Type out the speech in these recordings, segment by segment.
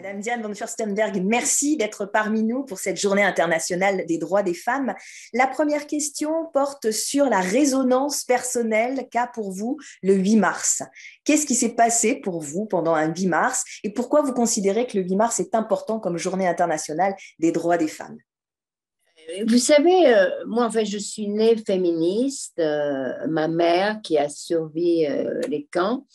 Madame Diane von Furstenberg, merci d'être parmi nous pour cette journée internationale des droits des femmes. La première question porte sur la résonance personnelle qu'a pour vous le 8 mars. Qu'est-ce qui s'est passé pour vous pendant un 8 mars et pourquoi vous considérez que le 8 mars est important comme journée internationale des droits des femmes? Vous savez, moi, en fait, je suis née féministe. Ma mère, qui a survécu les camps,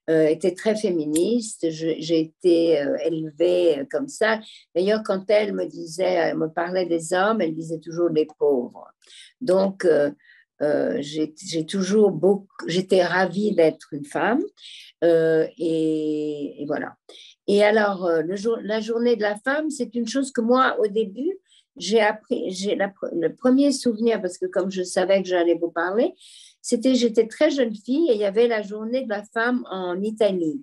était très féministe. J'ai été élevée comme ça. D'ailleurs, quand elle me disait, elle me parlait des hommes, elle disait toujours les pauvres. Donc, j'ai toujours j'étais ravie d'être une femme. Et voilà. Et alors, la journée de la femme, c'est une chose que moi, au début, j'ai appris, le premier souvenir, parce que comme je savais que j'allais vous parler, j'étais très jeune fille et il y avait la journée de la femme en Italie.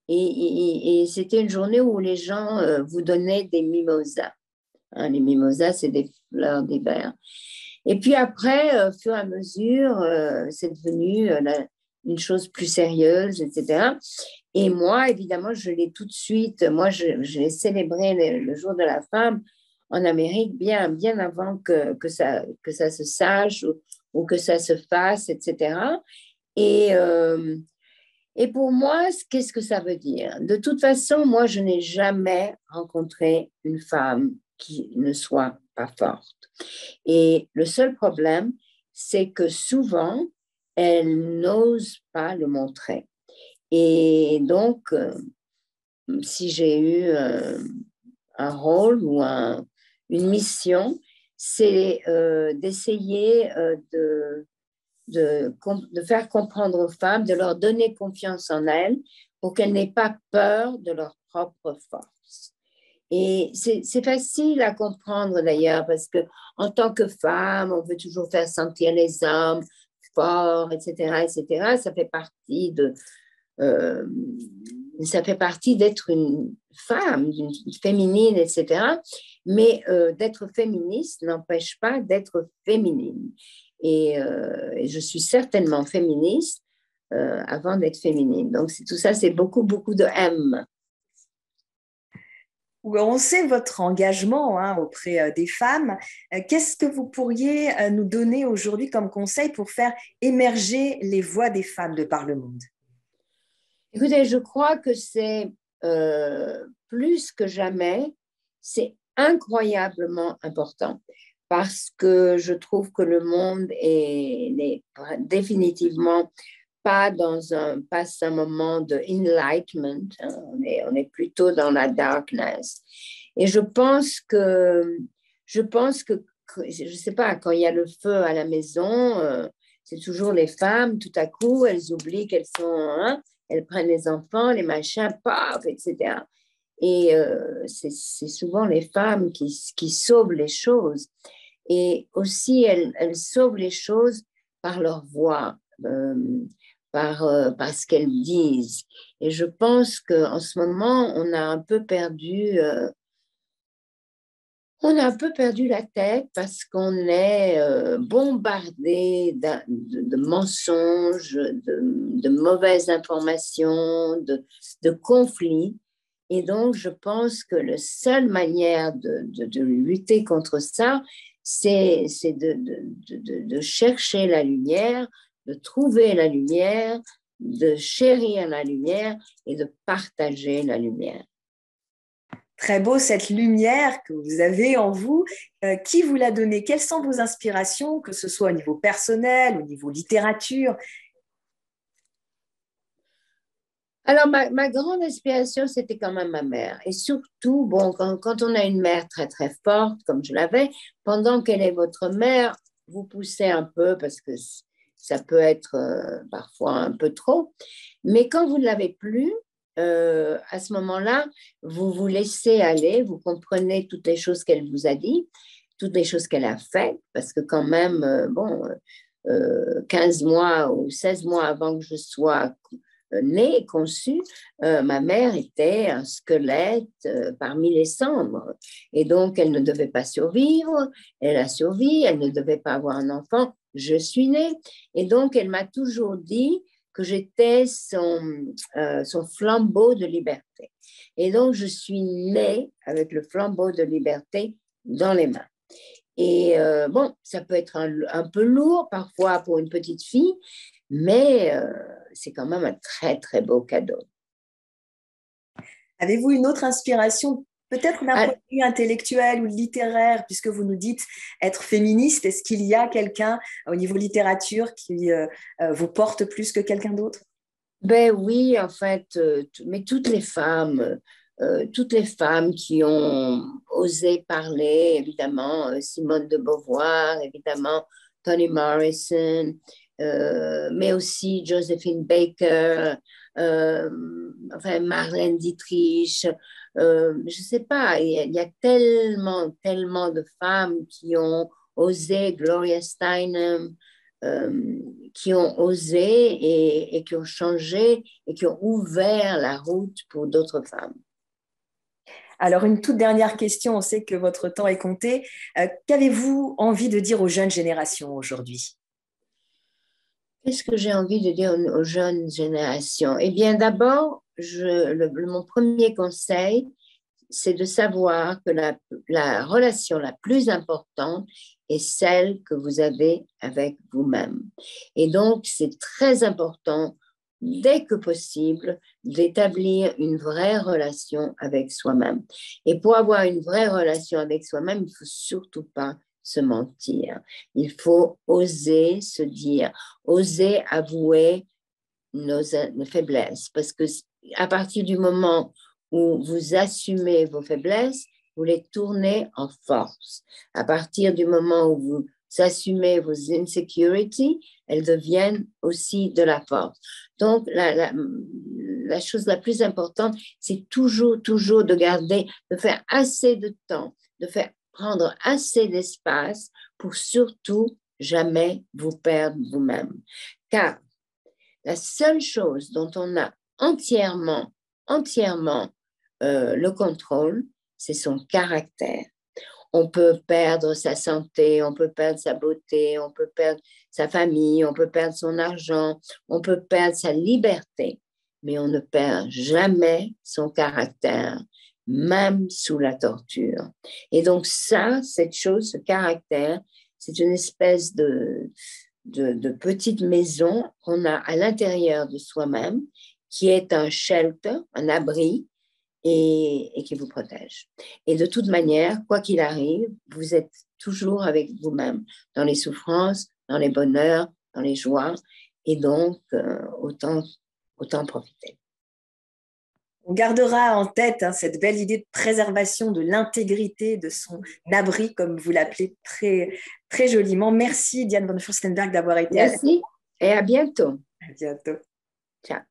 Et c'était une journée où les gens vous donnaient des mimosas. Hein, les mimosas, c'est des fleurs d'hiver. Et puis après, au fur et à mesure, c'est devenu une chose plus sérieuse, etc. Et moi, évidemment, je l'ai tout de suite, moi, je l'ai célébré le jour de la femme en Amérique bien avant que ça se sache ou que ça se fasse, etc. Et pour moi, qu'est-ce que ça veut dire? De toute façon, moi, je n'ai jamais rencontré une femme qui ne soit pas forte. Et le seul problème, c'est que souvent, elle n'ose pas le montrer. Et donc, si j'ai eu un rôle ou une mission, c'est d'essayer de faire comprendre aux femmes, de leur donner confiance en elles pour qu'elles n'aient pas peur de leur propre force. Et c'est facile à comprendre d'ailleurs parce qu'en tant que femme, on veut toujours faire sentir les hommes forts, etc., etc. Ça fait partie d'être une femme, une féminine, etc. Mais d'être féministe n'empêche pas d'être féminine. Et je suis certainement féministe avant d'être féminine. Donc, tout ça, c'est beaucoup de M. On sait votre engagement auprès des femmes. Qu'est-ce que vous pourriez nous donner aujourd'hui comme conseil pour faire émerger les voix des femmes de par le monde? Écoutez, je crois que c'est plus que jamais, c'est incroyablement important parce que je trouve que le monde n'est définitivement pas passe un moment de enlightenment, hein. On est plutôt dans la darkness. Et je pense que je sais pas, quand il y a le feu à la maison, c'est toujours les femmes, tout à coup, elles oublient qu'elles sont, hein, elles prennent les enfants, les machins, paf, etc. Et c'est souvent les femmes qui sauvent les choses. Et aussi, elles sauvent les choses par leur voix. Par ce qu'elles disent. Et je pense qu'en ce moment, on a un peu perdu la tête parce qu'on est bombardé de mensonges, de mauvaises informations, de conflits. Et donc, je pense que la seule manière de lutter contre ça, c'est de chercher la lumière, de trouver la lumière, de chérir la lumière et de partager la lumière. Très beau, cette lumière que vous avez en vous. Qui vous l'a donnée? Quelles sont vos inspirations, que ce soit au niveau personnel, au niveau littérature? Alors, ma grande inspiration, c'était quand même ma mère. Et surtout, bon, quand on a une mère très, très forte, comme je l'avais, pendant qu'elle est votre mère, vous poussez un peu parce que ça peut être parfois un peu trop. Mais quand vous ne l'avez plus, à ce moment-là, vous vous laissez aller, vous comprenez toutes les choses qu'elle vous a dit, toutes les choses qu'elle a faites, parce que quand même, 15 mois ou 16 mois avant que je sois née et conçue, ma mère était un squelette parmi les cendres. Et donc, elle ne devait pas survivre, elle a survécu, elle ne devait pas avoir un enfant, je suis née. Et donc, elle m'a toujours dit que j'étais son flambeau de liberté. Et donc, je suis née avec le flambeau de liberté dans les mains. Et bon, ça peut être un peu lourd parfois pour une petite fille, mais c'est quand même un très, très beau cadeau. Avez-vous une autre inspiration, peut-être d'un point de vue intellectuel ou littéraire, puisque vous nous dites être féministe? Est-ce qu'il y a quelqu'un au niveau littérature qui vous porte plus que quelqu'un d'autre? Ben oui, en fait, mais toutes les femmes qui ont osé parler, évidemment, Simone de Beauvoir, évidemment, Toni Morrison, mais aussi Josephine Baker, enfin Marlène Dietrich. Je ne sais pas, il y a tellement, tellement de femmes qui ont osé, Gloria Steinem, qui ont osé et qui ont changé et qui ont ouvert la route pour d'autres femmes. Alors, une toute dernière question, on sait que votre temps est compté. Qu'avez-vous envie de dire aux jeunes générations aujourd'hui? Qu'est-ce que j'ai envie de dire aux jeunes générations? Eh bien, d'abord, mon premier conseil, c'est de savoir que la relation la plus importante est celle que vous avez avec vous-même. Et donc, c'est très important, dès que possible, d'établir une vraie relation avec soi-même. Et pour avoir une vraie relation avec soi-même, il ne faut surtout pas se mentir. Il faut oser se dire, oser avouer nos faiblesses, parce que à partir du moment où vous assumez vos faiblesses, vous les tournez en force. À partir du moment où vous assumez vos insecurities, elles deviennent aussi de la force. Donc, la chose la plus importante, c'est toujours, toujours de faire assez de temps, de faire prendre assez d'espace pour surtout jamais vous perdre vous-même. Car la seule chose dont on a entièrement le contrôle, c'est son caractère. On peut perdre sa santé, on peut perdre sa beauté, on peut perdre sa famille, on peut perdre son argent, on peut perdre sa liberté, mais on ne perd jamais son caractère, même sous la torture. Et donc ça, cette chose, ce caractère, c'est une espèce de petite maison qu'on a à l'intérieur de soi-même, qui est un shelter, un abri, et qui vous protège. Et de toute manière, quoi qu'il arrive, vous êtes toujours avec vous-même, dans les souffrances, dans les bonheurs, dans les joies, et donc autant profiter. On gardera en tête cette belle idée de préservation de l'intégrité de son abri, comme vous l'appelez très, très joliment. Merci Diane von Furstenberg d'avoir été Merci et à bientôt. À bientôt. Ciao.